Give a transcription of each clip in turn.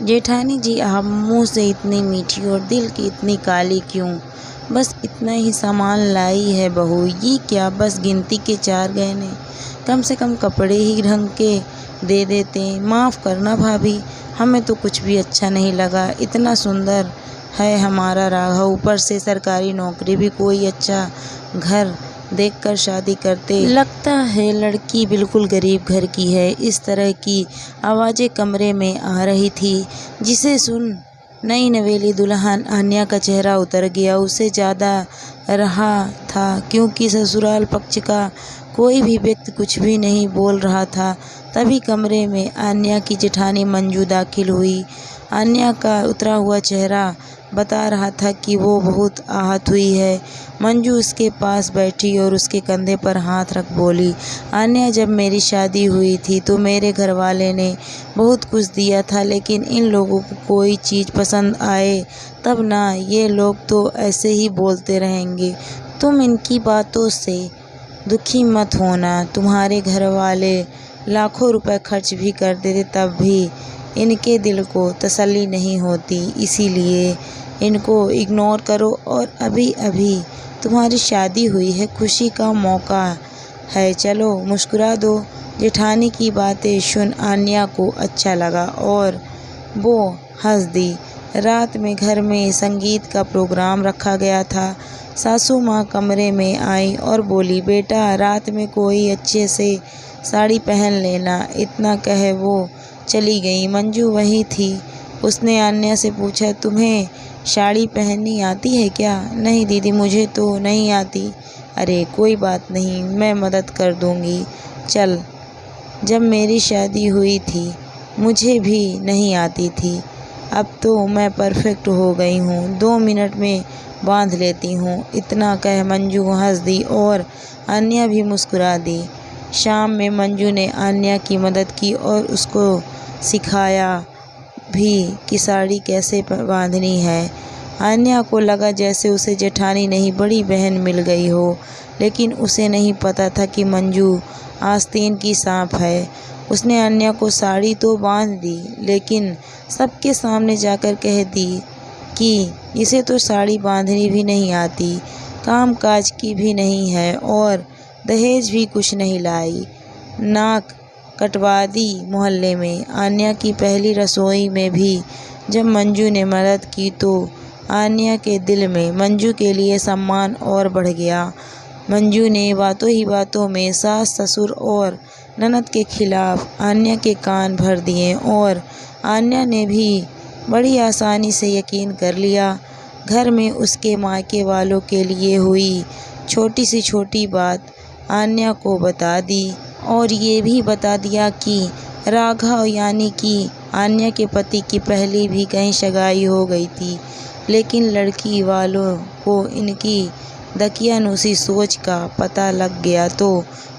जेठानी जी, आप मुँह से इतनी मीठी और दिल की इतनी काली क्यों? बस इतना ही सामान लाई है बहू। ये क्या, बस गिनती के 4 गहने? कम से कम कपड़े ही ढंग के दे देते। माफ़ करना भाभी, हमें तो कुछ भी अच्छा नहीं लगा। इतना सुंदर है हमारा राघव, ऊपर से सरकारी नौकरी भी, कोई अच्छा घर देखकर शादी करते। लगता है लड़की बिल्कुल गरीब घर की है। इस तरह की आवाज़ें कमरे में आ रही थी, जिसे सुन नई नवेली दुल्हन आन्या का चेहरा उतर गया। उसे ज़्यादा रहा था क्योंकि ससुराल पक्ष का कोई भी व्यक्ति कुछ भी नहीं बोल रहा था। तभी कमरे में आन्या की जेठानी मंजू दाखिल हुई। आन्या का उतरा हुआ चेहरा बता रहा था कि वो बहुत आहत हुई है। मंजू उसके पास बैठी और उसके कंधे पर हाथ रख बोली, आन्या, जब मेरी शादी हुई थी तो मेरे घर वाले ने बहुत कुछ दिया था, लेकिन इन लोगों को कोई चीज़ पसंद आए तब ना। ये लोग तो ऐसे ही बोलते रहेंगे। तुम इनकी बातों से दुखी मत होना। तुम्हारे घर वाले लाखों रुपए खर्च भी कर देते तब भी इनके दिल को तसल्ली नहीं होती। इसीलिए इनको इग्नोर करो और अभी अभी तुम्हारी शादी हुई है, खुशी का मौका है, चलो मुस्कुरा दो। जेठानी की बातें सुन आन्या को अच्छा लगा और वो हंस दी। रात में घर में संगीत का प्रोग्राम रखा गया था। सासू माँ कमरे में आई और बोली, बेटा, रात में कोई अच्छे से साड़ी पहन लेना। इतना कहे वो चली गई। मंजू वही थी। उसने आन्या से पूछा, तुम्हें साड़ी पहननी आती है क्या? नहीं दीदी, मुझे तो नहीं आती। अरे कोई बात नहीं, मैं मदद कर दूंगी। चल, जब मेरी शादी हुई थी मुझे भी नहीं आती थी, अब तो मैं परफेक्ट हो गई हूँ, 2 मिनट में बांध लेती हूँ। इतना कह मंजू हंस दी और आन्या भी मुस्कुरा दी। शाम में मंजू ने आन्या की मदद की और उसको सिखाया भी कि साड़ी कैसे बांधनी है। आन्या को लगा जैसे उसे जेठानी नहीं बड़ी बहन मिल गई हो, लेकिन उसे नहीं पता था कि मंजू आस्तीन की सांप है। उसने आन्या को साड़ी तो बांध दी, लेकिन सबके सामने जाकर कह दी कि इसे तो साड़ी बांधनी भी नहीं आती, काम काज की भी नहीं है और दहेज भी कुछ नहीं लाई। नाक कटवा दी मोहल्ले में। आन्या की पहली रसोई में भी जब मंजू ने मदद की तो आन्या के दिल में मंजू के लिए सम्मान और बढ़ गया। मंजू ने बातों ही बातों में सास, ससुर और ननद के खिलाफ आन्या के कान भर दिए और आन्या ने भी बड़ी आसानी से यकीन कर लिया। घर में उसके मायके वालों के लिए हुई छोटी सी छोटी बात आन्या को बता दी और ये भी बता दिया कि राघव यानी कि आन्या के पति की पहले भी कहीं सगाई हो गई थी, लेकिन लड़की वालों को इनकी दकियानूसी सोच का पता लग गया तो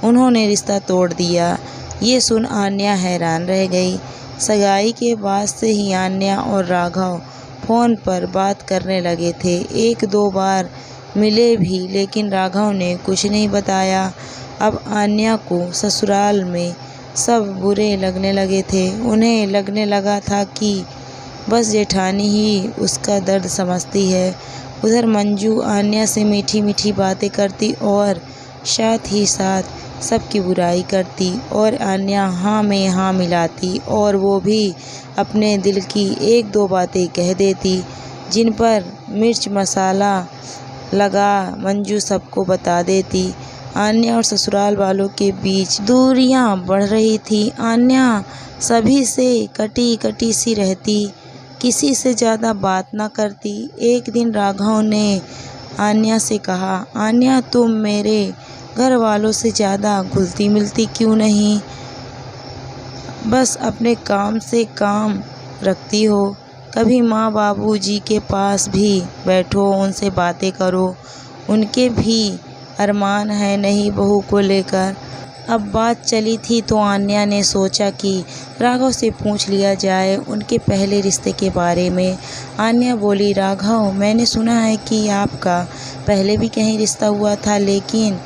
उन्होंने रिश्ता तोड़ दिया। ये सुन आन्या हैरान रह गई। सगाई के बाद से ही आन्या और राघव फ़ोन पर बात करने लगे थे। 1-2 बार मिले भी, लेकिन राघव ने कुछ नहीं बताया। अब आन्या को ससुराल में सब बुरे लगने लगे थे। उन्हें लगने लगा था कि बस जेठानी ही उसका दर्द समझती है। उधर मंजू आन्या से मीठी मीठी बातें करती और साथ ही साथ सबकी बुराई करती और आन्या हाँ में हाँ मिलाती और वो भी अपने दिल की 1-2 बातें कह देती, जिन पर मिर्च मसाला लगा मंजू सबको बता देती। आन्या और ससुराल वालों के बीच दूरियां बढ़ रही थी। आन्या सभी से कटी कटी सी रहती, किसी से ज़्यादा बात ना करती। एक दिन राघव ने आन्या से कहा, आन्या, तुम मेरे घर वालों से ज़्यादा घुलती मिलती क्यों नहीं? बस अपने काम से काम रखती हो। कभी माँ बाबूजी के पास भी बैठो, उनसे बातें करो। उनके भी अरमान है नई बहू को लेकर। अब बात चली थी तो आन्या ने सोचा कि राघव से पूछ लिया जाए उनके पहले रिश्ते के बारे में। आन्या बोली, राघव, मैंने सुना है कि आपका पहले भी कहीं रिश्ता हुआ था, लेकिन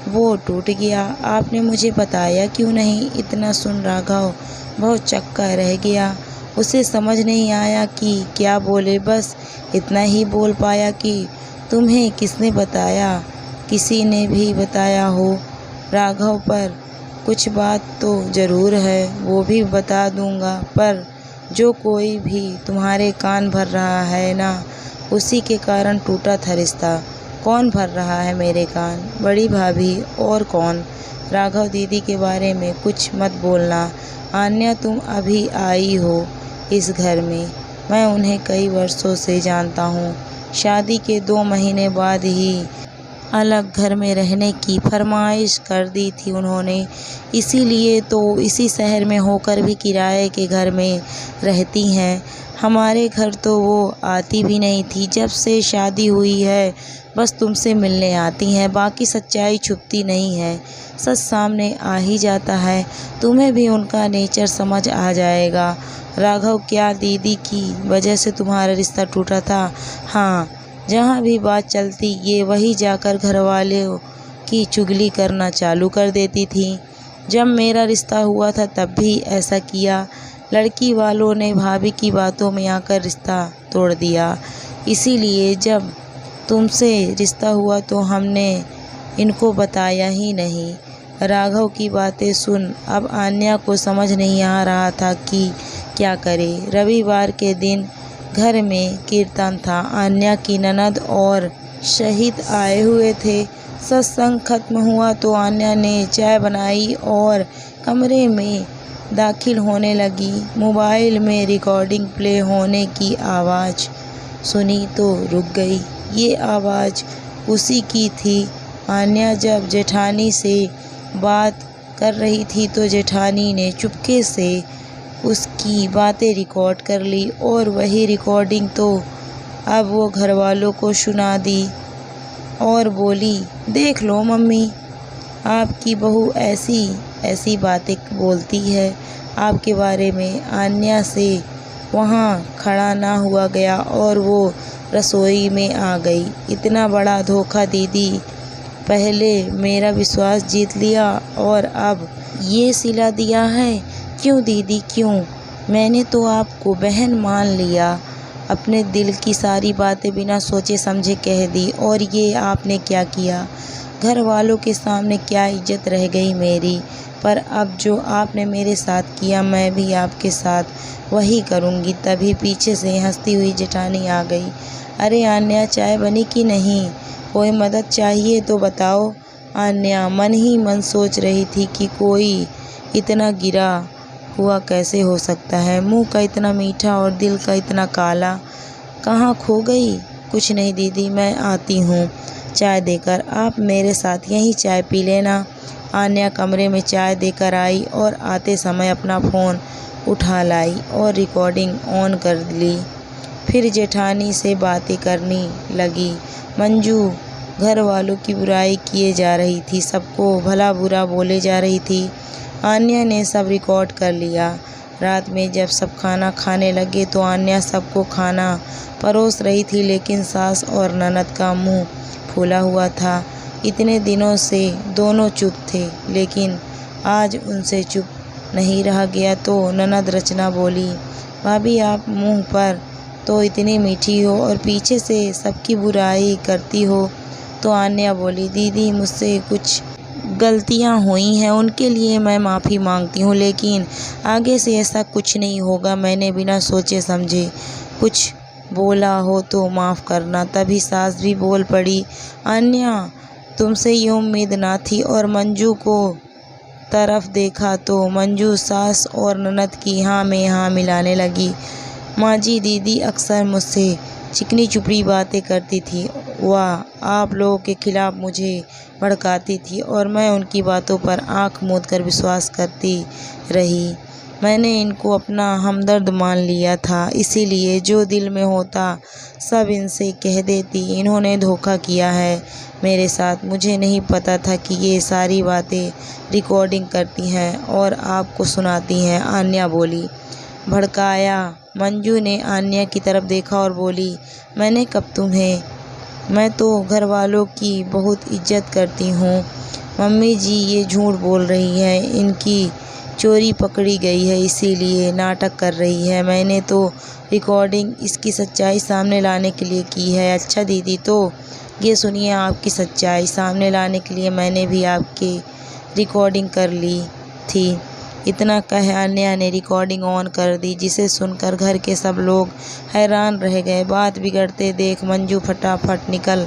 वो टूट गया। आपने मुझे बताया क्यों नहीं? इतना सुन राघव बहुत चक्का रह गया। उसे समझ नहीं आया कि क्या बोले, बस इतना ही बोल पाया कि तुम्हें किसने बताया? किसी ने भी बताया हो राघव, पर कुछ बात तो ज़रूर है, वो भी बता दूंगा, पर जो कोई भी तुम्हारे कान भर रहा है ना, उसी के कारण टूटा था रिश्ता। कौन भर रहा है मेरे कान? बड़ी भाभी। और कौन? राघव दीदी के बारे में कुछ मत बोलना। आन्या, तुम अभी आई हो इस घर में, मैं उन्हें कई वर्षों से जानता हूँ। शादी के 2 महीने बाद ही अलग घर में रहने की फरमाइश कर दी थी उन्होंने, इसीलिए तो इसी शहर में होकर भी किराए के घर में रहती हैं। हमारे घर तो वो आती भी नहीं थी। जब से शादी हुई है बस तुमसे मिलने आती हैं, बाकी सच्चाई छुपती नहीं है, सच सामने आ ही जाता है। तुम्हें भी उनका नेचर समझ आ जाएगा। राघव, क्या दीदी की वजह से तुम्हारा रिश्ता टूटा था? हाँ, जहाँ भी बात चलती ये वही जाकर घरवालों की चुगली करना चालू कर देती थी। जब मेरा रिश्ता हुआ था तब भी ऐसा किया। लड़की वालों ने भाभी की बातों में आकर रिश्ता तोड़ दिया। इसीलिए जब तुमसे रिश्ता हुआ तो हमने इनको बताया ही नहीं। राघव की बातें सुन अब आन्या को समझ नहीं आ रहा था कि क्या करे। रविवार के दिन घर में कीर्तन था। आन्या की ननद और शहीद आए हुए थे। सत्संग खत्म हुआ तो आन्या ने चाय बनाई और कमरे में दाखिल होने लगी। मोबाइल में रिकॉर्डिंग प्ले होने की आवाज़ सुनी तो रुक गई। ये आवाज़ उसी की थी। आन्या जब जेठानी से बात कर रही थी तो जेठानी ने चुपके से उसकी बातें रिकॉर्ड कर ली और वही रिकॉर्डिंग तो अब वो घरवालों को सुना दी और बोली, देख लो मम्मी, आपकी बहू ऐसी ऐसी बातें बोलती है आपके बारे में। आन्या से वहाँ खड़ा ना हुआ गया और वो रसोई में आ गई। इतना बड़ा धोखा दीदी, पहले मेरा विश्वास जीत लिया और अब ये सिला दिया है। क्यों दीदी, क्यों? मैंने तो आपको बहन मान लिया। अपने दिल की सारी बातें बिना सोचे समझे कह दी और ये आपने क्या किया? घर वालों के सामने क्या इज्जत रह गई मेरी? पर अब जो आपने मेरे साथ किया मैं भी आपके साथ वही करूँगी। तभी पीछे से हंसती हुई जेठानी आ गई। अरे आन्या, चाय बनी कि नहीं? कोई मदद चाहिए तो बताओ। आन्या मन ही मन सोच रही थी कि कोई इतना गिरा हुआ कैसे हो सकता है। मुंह का इतना मीठा और दिल का इतना काला, कहाँ खो गई? कुछ नहीं दीदी, मैं आती हूँ चाय देकर, आप मेरे साथ यहीं चाय पी लेना। आन्या कमरे में चाय देकर आई और आते समय अपना फ़ोन उठा लाई और रिकॉर्डिंग ऑन कर ली। फिर जेठानी से बातें करने लगी। मंजू घर वालों की बुराई किए जा रही थी, सबको भला बुरा बोले जा रही थी। आन्या ने सब रिकॉर्ड कर लिया। रात में जब सब खाना खाने लगे तो आन्या सबको खाना परोस रही थी, लेकिन सास और ननद का मुंह फूला हुआ था। इतने दिनों से दोनों चुप थे, लेकिन आज उनसे चुप नहीं रहा गया तो ननद रचना बोली, भाभी आप मुंह पर तो इतनी मीठी हो और पीछे से सबकी बुराई करती हो। तो आन्या बोली, दीदी मुझसे कुछ गलतियां हुई हैं, उनके लिए मैं माफ़ी मांगती हूँ, लेकिन आगे से ऐसा कुछ नहीं होगा। मैंने बिना सोचे समझे कुछ बोला हो तो माफ़ करना। तभी सास भी बोल पड़ी, आन्या तुमसे ये उम्मीद ना थी। और मंजू को तरफ देखा तो मंजू सास और ननद की हाँ में हाँ मिलाने लगी। माँ जी, दीदी अक्सर मुझसे चिकनी चुपड़ी बातें करती थी, वह आप लोगों के खिलाफ मुझे भड़काती थी और मैं उनकी बातों पर आंख मूंद कर विश्वास करती रही। मैंने इनको अपना हमदर्द मान लिया था, इसीलिए जो दिल में होता सब इनसे कह देती। इन्होंने धोखा किया है मेरे साथ। मुझे नहीं पता था कि ये सारी बातें रिकॉर्डिंग करती हैं और आपको सुनाती हैं। आन्या बोली, भड़काया? मंजू ने आन्या की तरफ देखा और बोली, मैंने कब तुम्हें? मैं तो घर वालों की बहुत इज्जत करती हूँ। मम्मी जी ये झूठ बोल रही है, इनकी चोरी पकड़ी गई है, इसीलिए नाटक कर रही है। मैंने तो रिकॉर्डिंग इसकी सच्चाई सामने लाने के लिए की है। अच्छा दीदी, तो ये सुनिए आपकी सच्चाई सामने लाने के लिए मैंने भी आपकी रिकॉर्डिंग कर ली थी। इतना कह अन्या ने रिकॉर्डिंग ऑन कर दी, जिसे सुनकर घर के सब लोग हैरान रह गए। बात बिगड़ते देख मंजू फटाफट निकल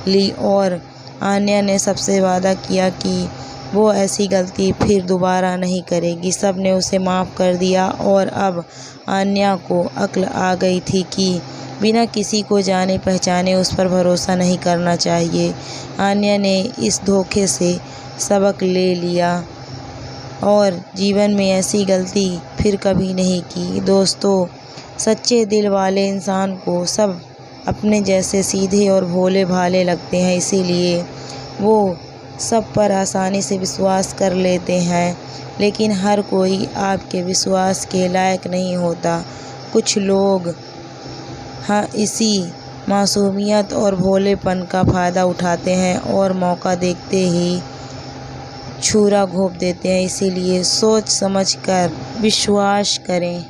ली और अन्या ने सबसे वादा किया कि वो ऐसी गलती फिर दोबारा नहीं करेगी। सब ने उसे माफ़ कर दिया और अब अन्या को अक्ल आ गई थी कि बिना किसी को जाने पहचाने उस पर भरोसा नहीं करना चाहिए। अन्या ने इस धोखे से सबक ले लिया और जीवन में ऐसी गलती फिर कभी नहीं की। दोस्तों, सच्चे दिल वाले इंसान को सब अपने जैसे सीधे और भोले भाले लगते हैं, इसीलिए वो सब पर आसानी से विश्वास कर लेते हैं। लेकिन हर कोई आपके विश्वास के लायक नहीं होता। कुछ लोग इसी मासूमियत और भोलेपन का फ़ायदा उठाते हैं और मौका देखते ही छुरा घोंप देते हैं। इसीलिए सोच समझ कर विश्वास करें।